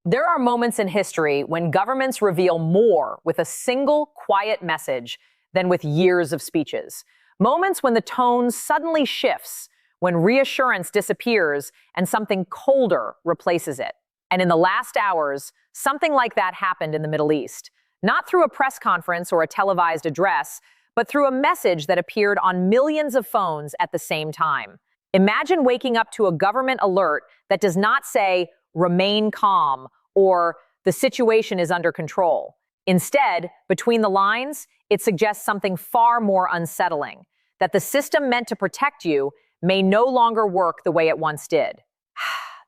There are moments in history when governments reveal more with a single quiet message than with years of speeches. Moments when the tone suddenly shifts, when reassurance disappears and something colder replaces it. And in the last hours, something like that happened in the Middle East. Not through a press conference or a televised address, but through a message that appeared on millions of phones at the same time. Imagine waking up to a government alert that does not say, "Remain calm," or "The situation is under control." Instead, between the lines, it suggests something far more unsettling, that the system meant to protect you may no longer work the way it once did.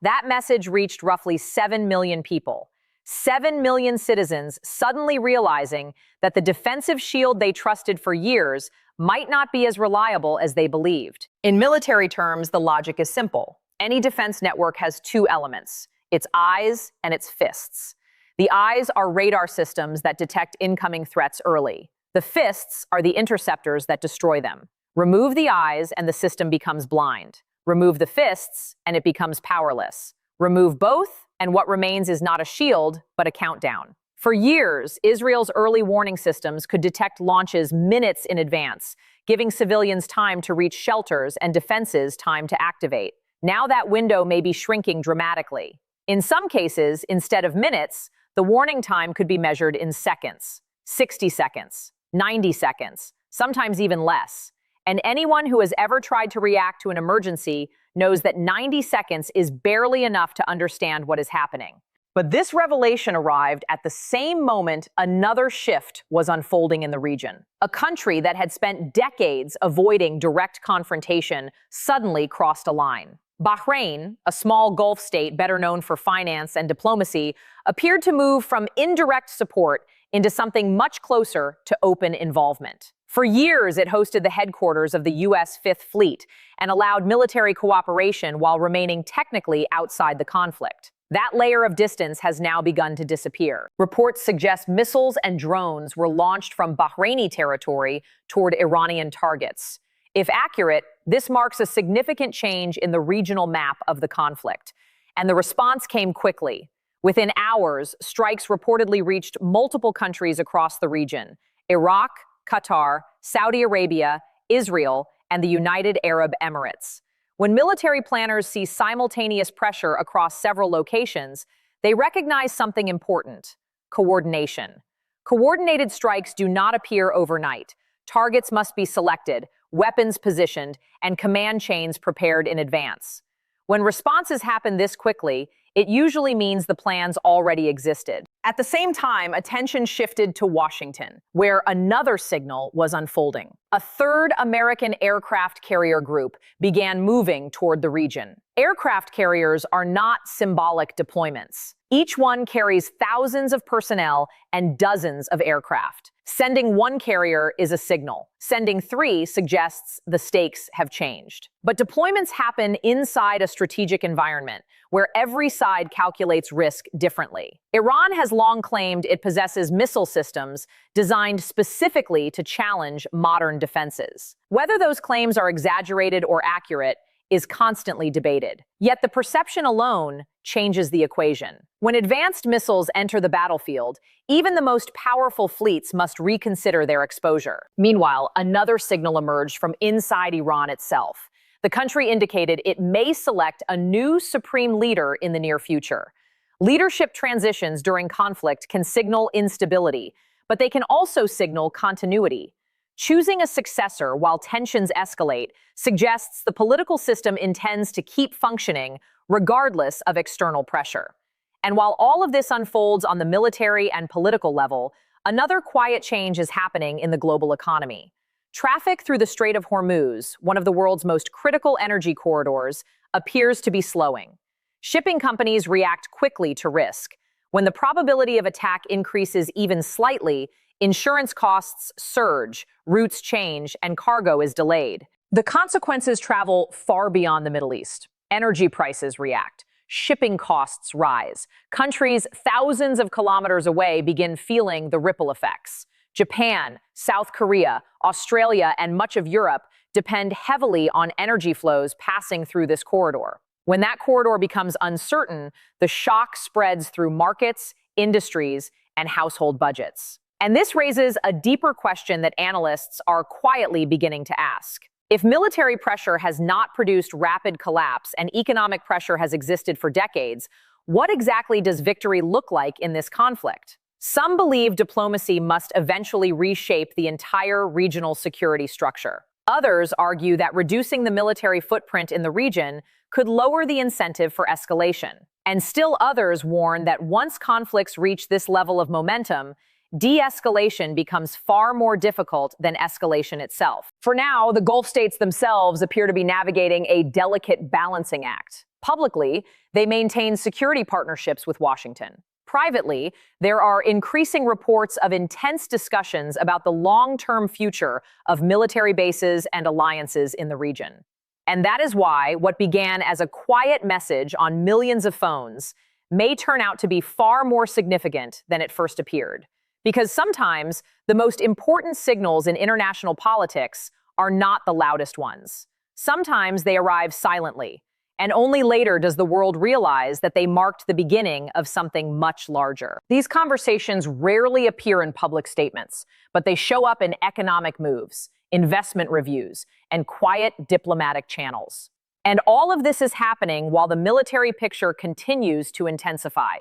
That message reached roughly 7 million people. 7 million citizens suddenly realizing that the defensive shield they trusted for years might not be as reliable as they believed. In military terms, the logic is simple. Any defense network has two elements: its eyes and its fists. The eyes are radar systems that detect incoming threats early. The fists are the interceptors that destroy them. Remove the eyes and the system becomes blind. Remove the fists and it becomes powerless. Remove both and what remains is not a shield, but a countdown. For years, Israel's early warning systems could detect launches minutes in advance, giving civilians time to reach shelters and defenses time to activate. Now that window may be shrinking dramatically. In some cases, instead of minutes, the warning time could be measured in seconds, 60 seconds, 90 seconds, sometimes even less. And anyone who has ever tried to react to an emergency knows that 90 seconds is barely enough to understand what is happening. But this revelation arrived at the same moment another shift was unfolding in the region. A country that had spent decades avoiding direct confrontation suddenly crossed a line. Bahrain, a small Gulf state better known for finance and diplomacy, appeared to move from indirect support into something much closer to open involvement. For years, it hosted the headquarters of the U.S. Fifth Fleet and allowed military cooperation while remaining technically outside the conflict. That layer of distance has now begun to disappear. Reports suggest missiles and drones were launched from Bahraini territory toward Iranian targets. If accurate, this marks a significant change in the regional map of the conflict. And the response came quickly. Within hours, strikes reportedly reached multiple countries across the region: Iraq, Qatar, Saudi Arabia, Israel, and the United Arab Emirates. When military planners see simultaneous pressure across several locations, they recognize something important: coordination. Coordinated strikes do not appear overnight. Targets must be selected, weapons positioned, and command chains prepared in advance. When responses happen this quickly, it usually means the plans already existed. At the same time, attention shifted to Washington, where another signal was unfolding. A third American aircraft carrier group began moving toward the region. Aircraft carriers are not symbolic deployments. Each one carries thousands of personnel and dozens of aircraft. Sending one carrier is a signal. Sending three suggests the stakes have changed. But deployments happen inside a strategic environment where every side calculates risk differently. Iran has long claimed it possesses missile systems designed specifically to challenge modern defenses. Whether those claims are exaggerated or accurate is constantly debated. Yet the perception alone changes the equation. When advanced missiles enter the battlefield, even the most powerful fleets must reconsider their exposure. Meanwhile, another signal emerged from inside Iran itself. The country indicated it may select a new supreme leader in the near future. Leadership transitions during conflict can signal instability, but they can also signal continuity. Choosing a successor while tensions escalate suggests the political system intends to keep functioning regardless of external pressure. And while all of this unfolds on the military and political level, another quiet change is happening in the global economy. Traffic through the Strait of Hormuz, one of the world's most critical energy corridors, appears to be slowing. Shipping companies react quickly to risk. When the probability of attack increases even slightly, insurance costs surge, routes change, and cargo is delayed. The consequences travel far beyond the Middle East. Energy prices react. Shipping costs rise. Countries thousands of kilometers away begin feeling the ripple effects. Japan, South Korea, Australia, and much of Europe depend heavily on energy flows passing through this corridor. When that corridor becomes uncertain, the shock spreads through markets, industries, and household budgets. And this raises a deeper question that analysts are quietly beginning to ask. If military pressure has not produced rapid collapse and economic pressure has existed for decades, what exactly does victory look like in this conflict? Some believe diplomacy must eventually reshape the entire regional security structure. Others argue that reducing the military footprint in the region could lower the incentive for escalation. And still others warn that once conflicts reach this level of momentum, de-escalation becomes far more difficult than escalation itself. For now, the Gulf states themselves appear to be navigating a delicate balancing act. Publicly, they maintain security partnerships with Washington. Privately, there are increasing reports of intense discussions about the long-term future of military bases and alliances in the region. And that is why what began as a quiet message on millions of phones may turn out to be far more significant than it first appeared. Because sometimes the most important signals in international politics are not the loudest ones. Sometimes they arrive silently, and only later does the world realize that they marked the beginning of something much larger. These conversations rarely appear in public statements, but they show up in economic moves, investment reviews, and quiet diplomatic channels. And all of this is happening while the military picture continues to intensify.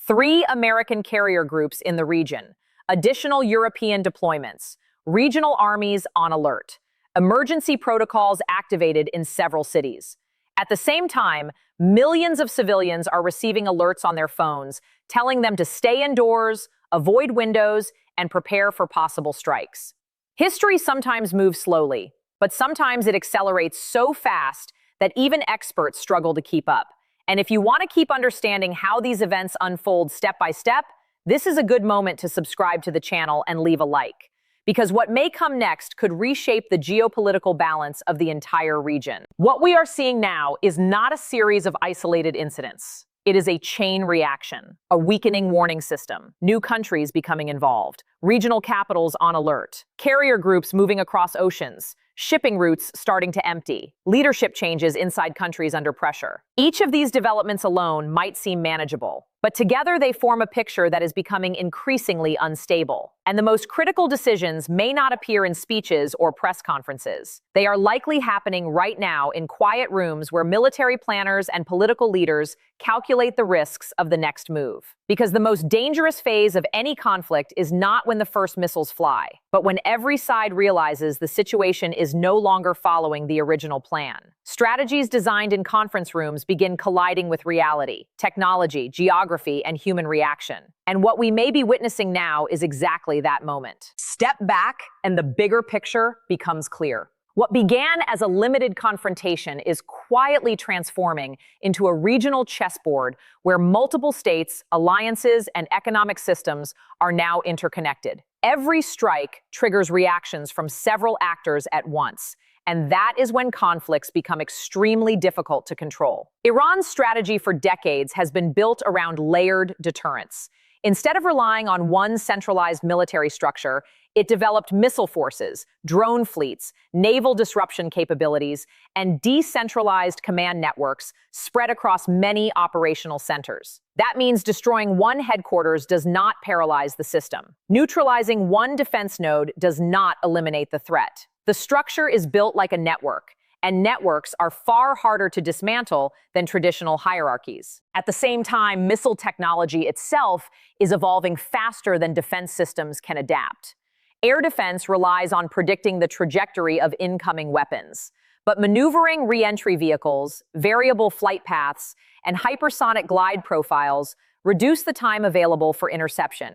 3 American carrier groups in the region, additional European deployments, regional armies on alert, emergency protocols activated in several cities. At the same time, millions of civilians are receiving alerts on their phones, telling them to stay indoors, avoid windows, and prepare for possible strikes. History sometimes moves slowly, but sometimes it accelerates so fast that even experts struggle to keep up. And if you want to keep understanding how these events unfold step by step, this is a good moment to subscribe to the channel and leave a like. Because what may come next could reshape the geopolitical balance of the entire region. What we are seeing now is not a series of isolated incidents. It is a chain reaction, a weakening warning system, new countries becoming involved, regional capitals on alert, carrier groups moving across oceans, shipping routes starting to empty, leadership changes inside countries under pressure. Each of these developments alone might seem manageable, but together they form a picture that is becoming increasingly unstable. And the most critical decisions may not appear in speeches or press conferences. They are likely happening right now in quiet rooms where military planners and political leaders calculate the risks of the next move. Because the most dangerous phase of any conflict is not when the first missiles fly, but when every side realizes the situation is no longer following the original plan. Strategies designed in conference rooms begin colliding with reality, technology, geography, and human reaction. And what we may be witnessing now is exactly that moment. Step back, and the bigger picture becomes clear. What began as a limited confrontation is quietly transforming into a regional chessboard where multiple states, alliances, and economic systems are now interconnected. Every strike triggers reactions from several actors at once, and that is when conflicts become extremely difficult to control. Iran's strategy for decades has been built around layered deterrence. Instead of relying on one centralized military structure, it developed missile forces, drone fleets, naval disruption capabilities, and decentralized command networks spread across many operational centers. That means destroying one headquarters does not paralyze the system. Neutralizing one defense node does not eliminate the threat. The structure is built like a network, and networks are far harder to dismantle than traditional hierarchies. At the same time, missile technology itself is evolving faster than defense systems can adapt. Air defense relies on predicting the trajectory of incoming weapons, but maneuvering re-entry vehicles, variable flight paths, and hypersonic glide profiles reduce the time available for interception.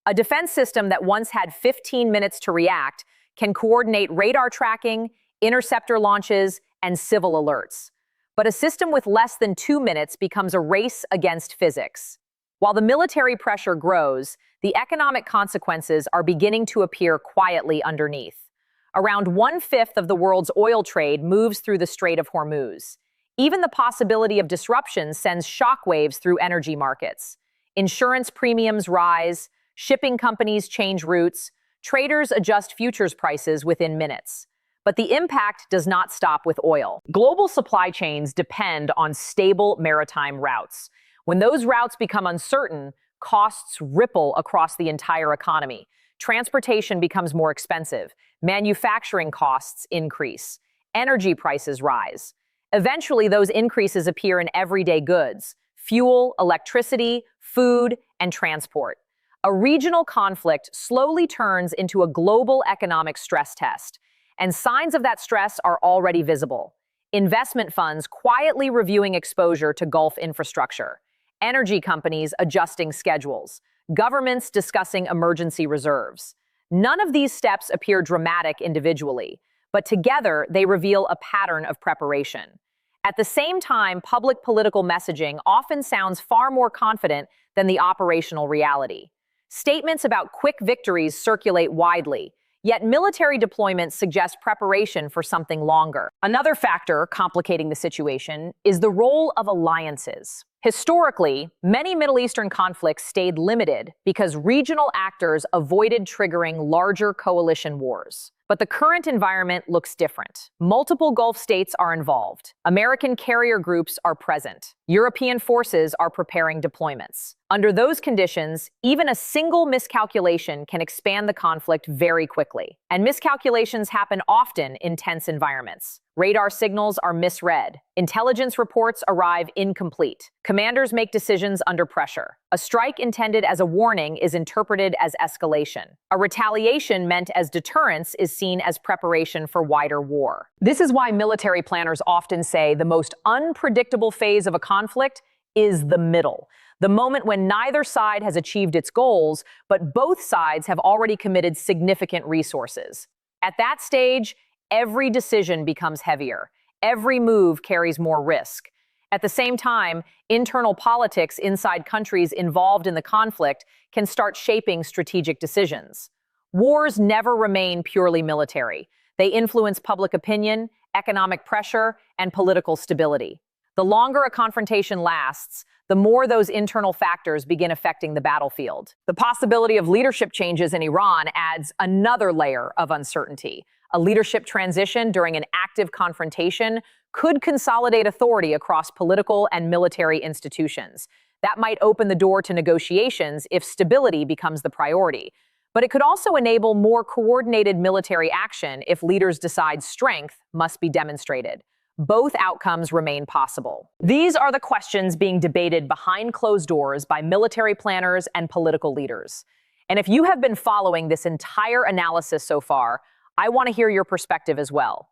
A defense system that once had 15 minutes to react can coordinate radar tracking, interceptor launches, and civil alerts. But a system with less than 2 minutes becomes a race against physics. While the military pressure grows, the economic consequences are beginning to appear quietly underneath. Around 1/5 of the world's oil trade moves through the Strait of Hormuz. Even the possibility of disruption sends shockwaves through energy markets. Insurance premiums rise, shipping companies change routes, traders adjust futures prices within minutes. But the impact does not stop with oil. Global supply chains depend on stable maritime routes. When those routes become uncertain, costs ripple across the entire economy. Transportation becomes more expensive. Manufacturing costs increase. Energy prices rise. Eventually, those increases appear in everyday goods: fuel, electricity, food, and transport. A regional conflict slowly turns into a global economic stress test, and signs of that stress are already visible. Investment funds quietly reviewing exposure to Gulf infrastructure, energy companies adjusting schedules, governments discussing emergency reserves. None of these steps appear dramatic individually, but together they reveal a pattern of preparation. At the same time, public political messaging often sounds far more confident than the operational reality. Statements about quick victories circulate widely, yet military deployments suggest preparation for something longer. Another factor complicating the situation is the role of alliances. Historically, many Middle Eastern conflicts stayed limited because regional actors avoided triggering larger coalition wars. But the current environment looks different. Multiple Gulf states are involved. American carrier groups are present. European forces are preparing deployments. Under those conditions, even a single miscalculation can expand the conflict very quickly. And miscalculations happen often in tense environments. Radar signals are misread. Intelligence reports arrive incomplete. Commanders make decisions under pressure. A strike intended as a warning is interpreted as escalation. A retaliation meant as deterrence is seen as preparation for wider war. This is why military planners often say the most unpredictable phase of a conflict is the middle. The moment when neither side has achieved its goals, but both sides have already committed significant resources. At that stage, every decision becomes heavier. Every move carries more risk. At the same time, internal politics inside countries involved in the conflict can start shaping strategic decisions. Wars never remain purely military. They influence public opinion, economic pressure, and political stability. The longer a confrontation lasts, the more those internal factors begin affecting the battlefield. The possibility of leadership changes in Iran adds another layer of uncertainty. A leadership transition during an active confrontation could consolidate authority across political and military institutions. That might open the door to negotiations if stability becomes the priority. But it could also enable more coordinated military action if leaders decide strength must be demonstrated. Both outcomes remain possible. These are the questions being debated behind closed doors by military planners and political leaders. And if you have been following this entire analysis so far, I want to hear your perspective as well.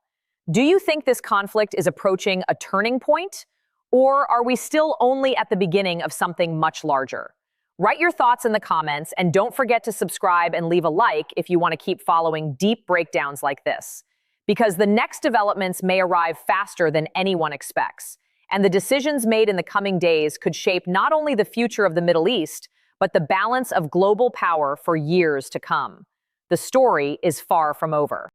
Do you think this conflict is approaching a turning point? Or are we still only at the beginning of something much larger? Write your thoughts in the comments, and don't forget to subscribe and leave a like if you want to keep following deep breakdowns like this. Because the next developments may arrive faster than anyone expects, and the decisions made in the coming days could shape not only the future of the Middle East, but the balance of global power for years to come. The story is far from over.